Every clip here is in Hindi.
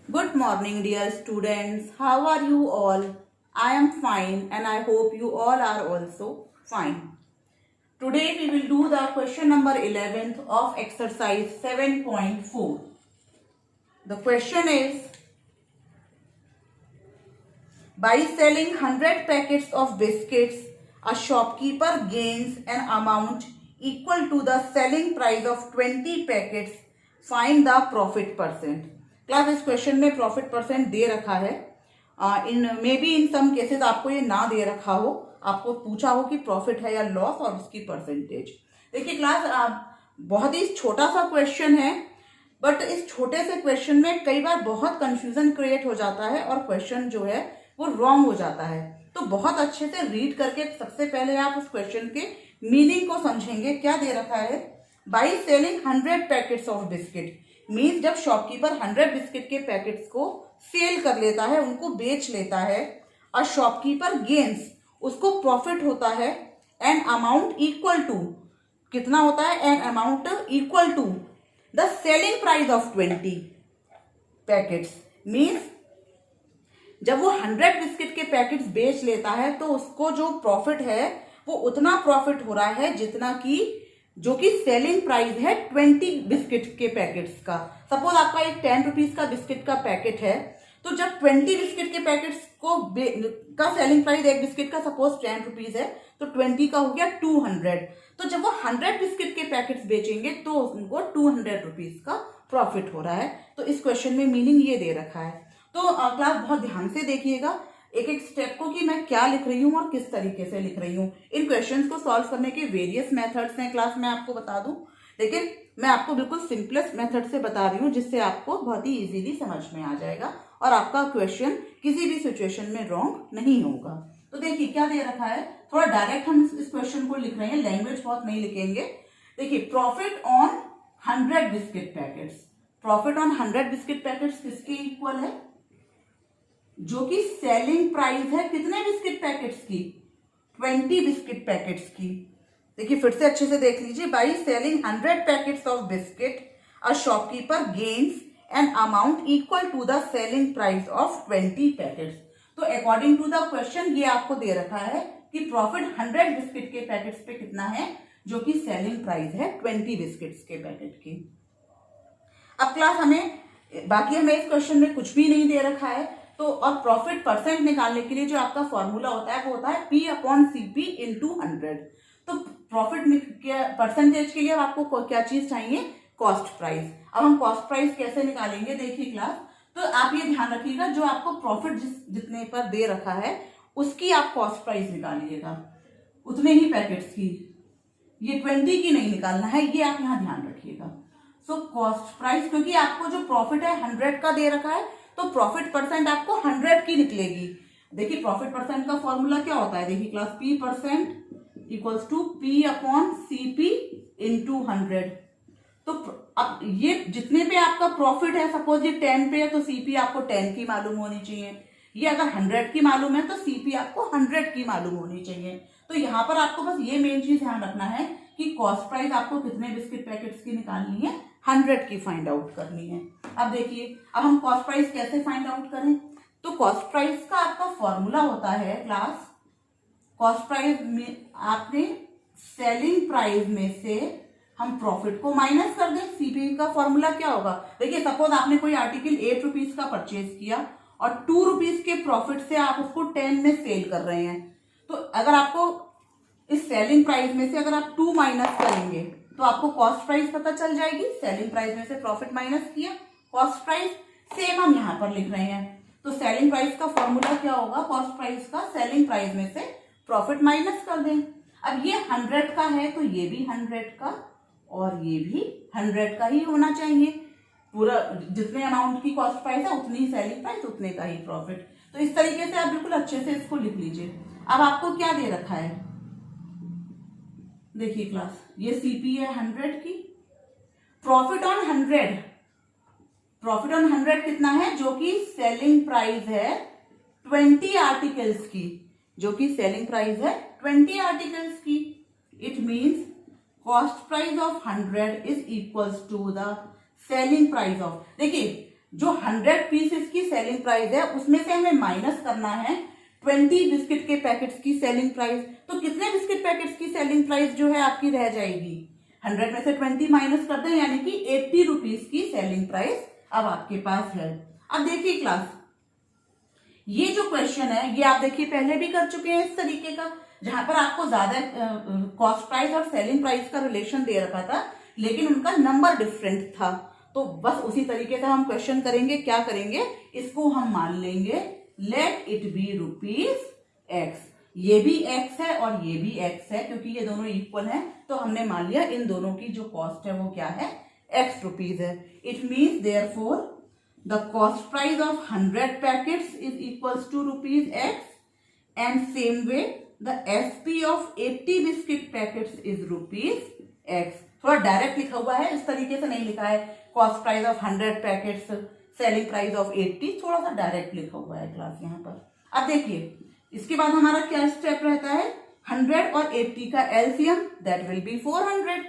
Good morning, dear students. How are you all? I am fine and I hope you all are also fine. Today we will do the question number 11th of exercise 7.4. The question is, by selling 100 packets of biscuits, a shopkeeper gains an amount equal to the selling price of 20 packets. Find the profit percent. Class इस क्वेश्चन में प्रॉफिट परसेंट दे रखा है. इन may be in some cases आपको ये ना दे रखा हो, आपको पूछा हो कि प्रॉफिट है या लॉस और उसकी परसेंटेज. देखिए क्लास, बहुत ही छोटा सा क्वेश्चन है, बट इस छोटे से क्वेश्चन में कई बार बहुत कंफ्यूजन क्रिएट हो जाता है और क्वेश्चन जो है वो रॉन्ग हो जाता है. तो बहुत अच्छे से रीड करके सबसे पहले आप उस क्वेश्चन के मीनिंग को समझेंगे. क्या दे रखा है? By selling 100 packets of biscuit means जब शॉपकीपर 100 बिस्किट के पैकेट्स को सेल कर लेता है, उनको बेच लेता है, अ शॉपकीपर गेन्स, उसको प्रॉफिट होता है, एन अमाउंट इक्वल टू, कितना होता है? An amount equal to the selling price of 20 packets. Means जब वो 100 बिस्किट के पैकेट्स बेच लेता है तो उसको जो प्रॉफिट है वो उतना प्रॉफिट हो रहा है जितना कि जो कि सेलिंग प्राइस है 20 बिस्किट के पैकेट्स का. सपोज आपका एक 10 रुपीज का बिस्किट का पैकेट है, तो जब 20 बिस्किट के पैकेट्स का सेलिंग प्राइस एक बिस्किट का सपोज 10 रुपीज है, तो 20 का हो गया 200. तो जब वो 100 बिस्किट के पैकेट्स बेचेंगे तो उनको 200 रुपीज का प्रॉफिट हो रहा है. तो इस क्वेश्चन में मीनिंग ये दे रखा है. तो क्लास बहुत ध्यान से देखिएगा एक एक स्टेप को कि मैं क्या लिख रही हूँ और किस तरीके से लिख रही हूँ. इन क्वेश्चंस को सॉल्व करने के वेरियस मेथड्स हैं क्लास, मैं आपको बता दूं, लेकिन मैं आपको बिल्कुल सिंपलेस्ट मेथड से बता रही हूँ जिससे आपको बहुत ही इजीली समझ में आ जाएगा और आपका क्वेश्चन किसी भी सिचुएशन में रॉन्ग नहीं होगा. तो देखिए क्या दे रखा है, थोड़ा डायरेक्ट हम इस क्वेश्चन को लिख रहे हैं, लैंग्वेज बहुत नहीं लिखेंगे. देखिए, profit on 100 biscuit packets. Profit on 100 biscuit packets किसके इक्वल है? जो कि सेलिंग प्राइस है कितने बिस्किट पैकेट्स की? 20 बिस्किट पैकेट्स की. देखिए फिर से अच्छे से देख लीजिए. By selling 100 packets of biscuit, a shopkeeper gains an amount equal to the selling price of 20 packets. तो अकॉर्डिंग टू द क्वेश्चन ये आपको दे रखा है कि प्रॉफिट 100 बिस्किट के पैकेट्स पे कितना है, जो कि सेलिंग प्राइस है 20 बिस्किट्स के पैकेट की. अब क्लास हमें इस क्वेश्चन में कुछ भी नहीं दे रखा है, तो और प्रॉफिट परसेंट निकालने के लिए जो आपका फॉर्मूला होता है वो होता है P अपॉन CP इंटू 100. तो प्रॉफिट परसेंटेज के लिए अब आपको क्या चीज चाहिए? Cost price. अब हम कॉस्ट प्राइस कैसे निकालेंगे? देखिए क्लास, तो आप ये ध्यान रखिएगा, जो आपको प्रॉफिट जितने पर दे रखा है उसकी आप कॉस्ट प्राइस निकालिएगा, उतने ही पैकेट्स की. ये 20 की नहीं निकालना है, ये आप यहाँ ध्यान रखिएगा. सो कॉस्ट प्राइस, क्योंकि आपको जो प्रॉफिट है 100 का दे रखा है, तो प्रॉफिट परसेंट आपको 100 की निकलेगी. देखिए प्रॉफिट परसेंट का फॉर्मूला क्या होता है? देखिए class, P percent equals to P upon CP into 100. तो अब ये जितने पे आपका प्रॉफिट है, सपोज ये 10 पे है तो CP आपको 10 की मालूम होनी चाहिए. ये अगर 100 की मालूम है तो CP आपको 100 की मालूम होनी चाहिए. तो यहाँ पर आपको बस ये मेन चीज ध्यान रखना है कि कॉस्ट प्राइस आपको कितने बिस्किट पैकेट्स की निकालनी है? 100 की फाइंड आउट करनी है. अब देखिए, अब हम कॉस्ट प्राइस कैसे फाइंड आउट करें? तो कॉस्ट प्राइस का आपका फॉर्मूला होता है क्लास, कॉस्ट प्राइस में आपने सेलिंग प्राइस में से हम प्रॉफिट को माइनस कर दें. सीपी का फॉर्मूला क्या होगा? देखिए सपोज आपने कोई आर्टिकल 8 रुपीज का परचेज किया और 2 रुपीज के प्रॉफिट से आप उसको 10 में सेल कर रहे हैं. तो अगर आपको इस सेलिंग प्राइस में से अगर आप 2 माइनस करेंगे तो आपको कॉस्ट प्राइस पता चल जाएगी. सेलिंग प्राइस में से प्रॉफिट माइनस किया, कॉस्ट प्राइस. सेम हम यहां पर लिख रहे हैं. तो सेलिंग प्राइस का फॉर्मूला क्या होगा? कॉस्ट प्राइस का सेलिंग प्राइस में से प्रॉफिट माइनस कर दें. अब ये 100 का है तो ये भी 100 का और ये भी 100 का ही होना चाहिए. पूरा जितने अमाउंट की कॉस्ट प्राइस है उतनी ही सेलिंग प्राइस, उतने का ही प्रॉफिट. तो इस तरीके से आप बिल्कुल अच्छे से इसको लिख लीजिए. अब आपको क्या दे रखा है? देखिए क्लास, ये सीपी है 100 की. प्रॉफिट ऑन 100, प्रॉफिट ऑन 100 कितना है? जो कि सेलिंग प्राइस है 20 आर्टिकल्स की, जो कि सेलिंग प्राइस है 20 आर्टिकल्स की. It means cost price of 100 is equals to the selling price of. देखिए जो 100 पीसेस की सेलिंग प्राइस है उसमें से हमें माइनस करना है 20 बिस्किट के पैकेट्स की सेलिंग प्राइस। तो कितने बिस्किट पैकेट्स की सेलिंग प्राइस जो है आपकी रह जाएगी, 100 में से 20 माइनस कर दें, यानी कि 80 रुपीज की सेलिंग प्राइस अब आपके पास है। अब देखिए क्लास, ये जो क्वेश्चन है ये आप देखिए पहले भी कर चुके हैं इस तरीके का, जहां पर आपको ज्यादा कॉस्ट प्राइस और सेलिंग प्राइस का रिलेशन दे रखा था, लेकिन उनका नंबर डिफरेंट था। तो बस उसी तरीके से हम क्वेश्चन करेंगे। क्या करेंगे, इसको हम मान लेंगे लेट इट बी ₹X। ये भी x है और ये भी x है, क्योंकि ये दोनों इक्वल हैं, तो हमने मान लिया इन दोनों की जो कॉस्ट है वो क्या है, x रुपीज है। It means therefore the cost price of 100 packets is equals to ₹X, and same way the FP of 80 biscuit packets is ₹X। थोड़ा डायरेक्ट लिखा हुआ है, इस तरीके से नहीं लिखा है cost price of 100 packets selling price of 80, थोड़ा सा डायरेक्ट लिखा हुआ है क्लास यहाँ पर। अब देखिए इसके बाद हमारा क्या स्टेप रहता है, 100 और 80 का एलसीएम, दैट विल बी 400।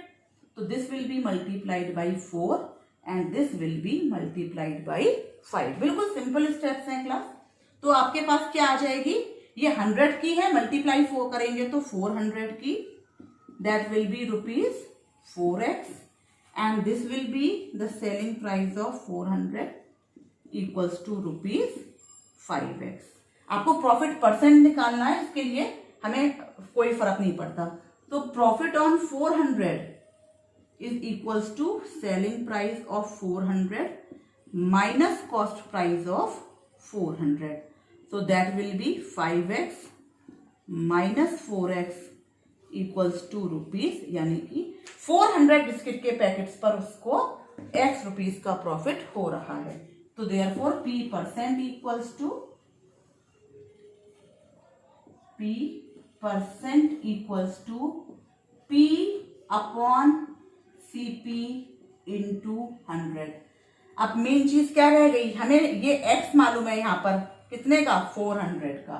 तो this will be multiplied by 4 and this will be multiplied by 5। बिल्कुल सिंपल स्टेप्स हैं क्लास। तो आपके पास क्या आ जाएगी, ये 100 की है, मल्टीप्लाई 4 करेंगे तो 400 की, that will be ₹4x, and this will be the selling price of 400 equals to ₹5x। आपको प्रॉफिट परसेंट निकालना है, इसके लिए हमें कोई फर्क नहीं पड़ता। तो profit on 400 is equals to selling price of 400 minus cost price of 400। so that will be 5x minus 4x equals to ₹, यानी कि 400 बिस्किट के पैकेट्स पर उसको x रुपीज का प्रॉफिट हो रहा है। तो therefore P% equals to P upon CP into 100। अब मेन चीज क्या रह गई, हमें ये x मालूम है यहाँ पर कितने का, 400 का,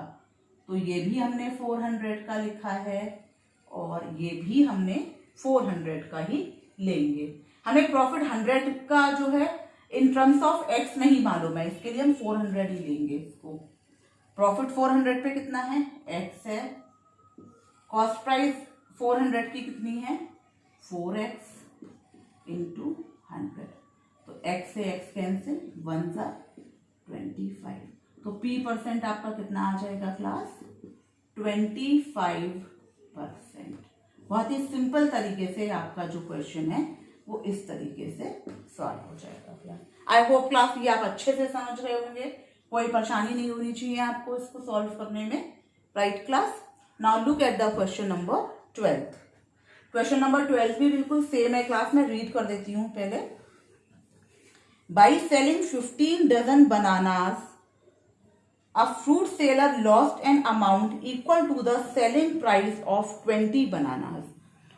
तो ये भी हमने 400 का लिखा है और ये भी हमने 400 का ही लेंगे। हमें प्रॉफिट 100 का जो है इन टर्म्स ऑफ x नहीं मालूम है, इसके लिए हम 400 ही लेंगे। इसको प्रॉफिट 400 पे कितना है, x है, कॉस्ट प्राइस 400 की कितनी है, 4x इंटू 100। तो x से x कैंसिल, 1 सा 25। तो P% आपका कितना आ जाएगा क्लास, 25%। बहुत ही सिंपल तरीके से आपका जो क्वेश्चन है वो इस तरीके से सॉल्व हो जाएगा क्लास। आई होप क्लास ये आप अच्छे से समझ रहे होंगे, कोई परेशानी नहीं होनी चाहिए आपको इसको सॉल्व करने में, right class. Now look at the question number 12। Question number 12 भी बिल्कुल सेम है क्लास, में रीड कर देती हूँ पहले। By selling 15 dozen bananas a fruit seller lost an amount equal to the selling price of 20 bananas।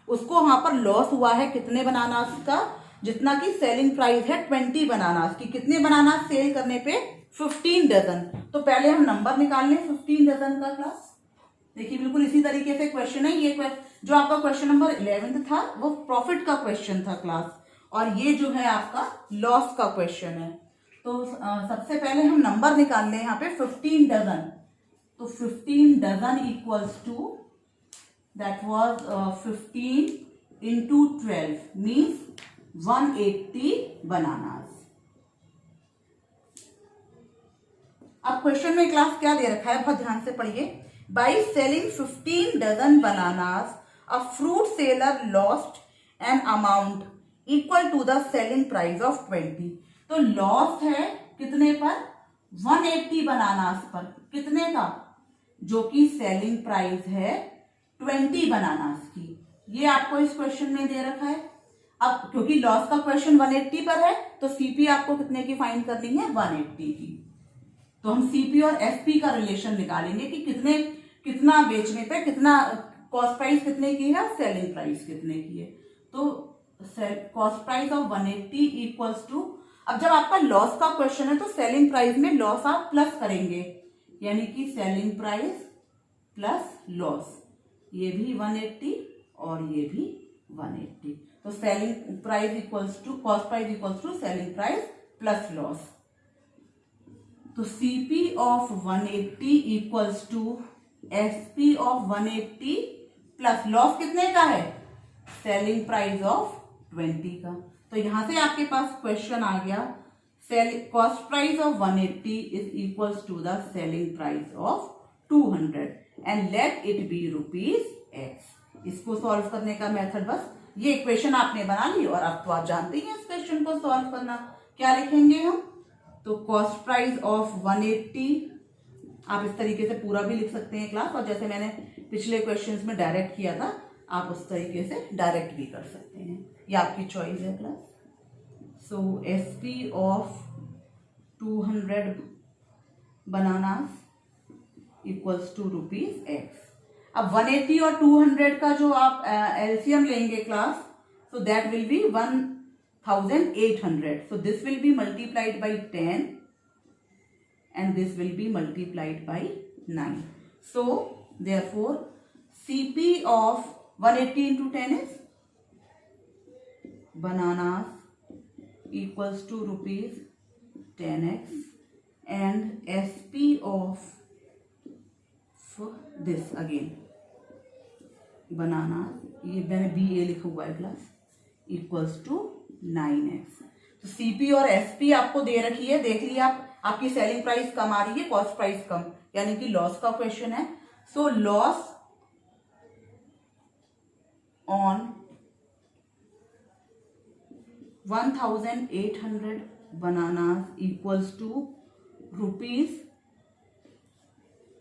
उसको वहां पर लॉस हुआ है कितने बनानास का, जितना की सेलिंग प्राइस है 20 बनानास की। कितने बनानास सेल करने पे, 15 डजन। तो पहले हम नंबर निकाल लें 15 डजन का क्लास। देखिए बिल्कुल इसी तरीके से क्वेश्चन है। ये जो आपका क्वेश्चन नंबर 11 था वो प्रॉफिट का क्वेश्चन था क्लास, और ये जो है आपका लॉस का क्वेश्चन है। तो सबसे पहले हम नंबर निकाल लें यहाँ पे 15 डजन। तो 15 dozen equals to that was 15 into 12 means 180 bananas. अब क्वेश्चन में क्लास क्या दे रखा है, बहुत ध्यान से पढ़िए। By selling 15 dozen bananas a fruit seller lost an amount equal to the selling price of 20। तो लॉस है कितने पर, 180 बनानास पर। कितने का, जो कि सेलिंग प्राइस है 20 बनानास की। ये आपको इस क्वेश्चन में दे रखा है। अब क्योंकि लॉस का क्वेश्चन 180 पर है तो सीपी आपको कितने की फाइंड करनी है, 180 की। तो हम सीपी और एसपी का रिलेशन निकालेंगे कि कितना बेचने पे कितना कॉस्ट प्राइस कितने की है, सेलिंग प्राइस कितने की है। तो cost price of 180 equals to, अब जब आपका लॉस का क्वेश्चन है तो सेलिंग प्राइस में लॉस आप प्लस करेंगे, यानी कि सेलिंग प्राइस प्लस लॉस। ये भी 180 और ये भी 180। तो selling price equals to cost price equals to selling price plus loss. तो CP of 180 equals to SP of 180 plus loss कितने का है, सेलिंग प्राइस ऑफ 20 का। तो यहां से आपके पास क्वेश्चन आ गया, cost price of 180 is equals to the selling price of 200 and let it be ₹X। इसको सॉल्व करने का मेथड बस ये इक्वेशन आपने बना ली और अब तो आप जानते ही हैं इस क्वेश्चन को सॉल्व करना। क्या लिखेंगे हम, तो कॉस्ट प्राइस ऑफ 180, आप इस तरीके से पूरा भी लिख सकते हैं क्लास, और जैसे मैंने पिछले क्वेश्चंस में डायरेक्ट किया था आप उस तरीके से डायरेक्ट भी कर सकते हैं, ये आपकी चॉइस है class. So SP of 200 bananas equals to ₹X। अब 180 और 200 का जो आप LCM लेंगे class, so that will be 1800, so this will be multiplied by 10 and this will be multiplied by 9, so therefore CP of 180 into 10 is bananas equals to ₹10x and SP of this again बनाना, ये मैंने BA लिखा हुआ है क्लास, इक्वल्स टू 9x। तो CP और SP आपको दे रखी है, देख लिया आप, आपकी सेलिंग प्राइस कम आ रही है, कॉस्ट प्राइस कम, यानी कि लॉस का क्वेश्चन है। So loss on 1800 bananas equals to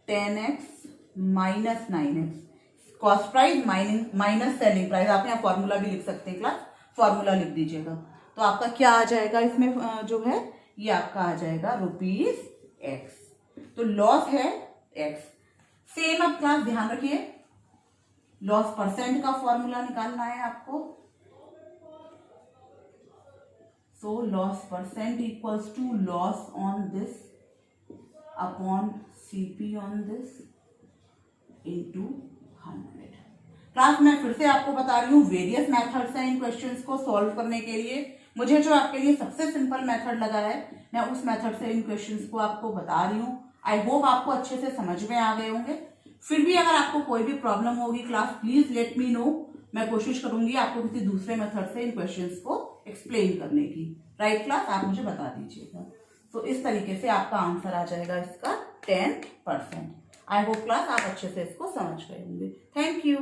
₹10x minus 9x, cost price minus selling price, आप यहाँ फॉर्मूला भी लिख सकते हैं क्लास, फॉर्मूला लिख दीजिएगा। तो आपका क्या आ जाएगा इसमें जो है, ये आपका आ जाएगा ₹X। तो लॉस है x, सेम। अब क्लास ध्यान रखिए, लॉस परसेंट का फॉर्मूला निकालना है आपको। So loss percent equals to loss on this upon CP on this into 100। Class मैं फिर से आपको बता रही हूँ, वेरियस मेथड्स हैं इन क्वेश्चंस को सॉल्व करने के लिए। मुझे जो आपके लिए सबसे सिंपल मेथड लगा है, मैं उस मेथड से इन क्वेश्चंस को आपको बता रही हूँ। आई होप आपको अच्छे से समझ में आ गए होंगे। फिर भी अगर आपको कोई भी प्रॉब्लम होगी class, please let me know, मैं कोशिश करूंगी आपको किसी दूसरे मेथड से इन क्वेश्चंस को एक्सप्लेन करने की। राइट क्लास, आप मुझे बता दीजिएगा। तो इस तरीके से आपका आंसर आ जाएगा इसका 10%। आई होप क्लास आप अच्छे से इसको समझ गए होंगे। Thank you.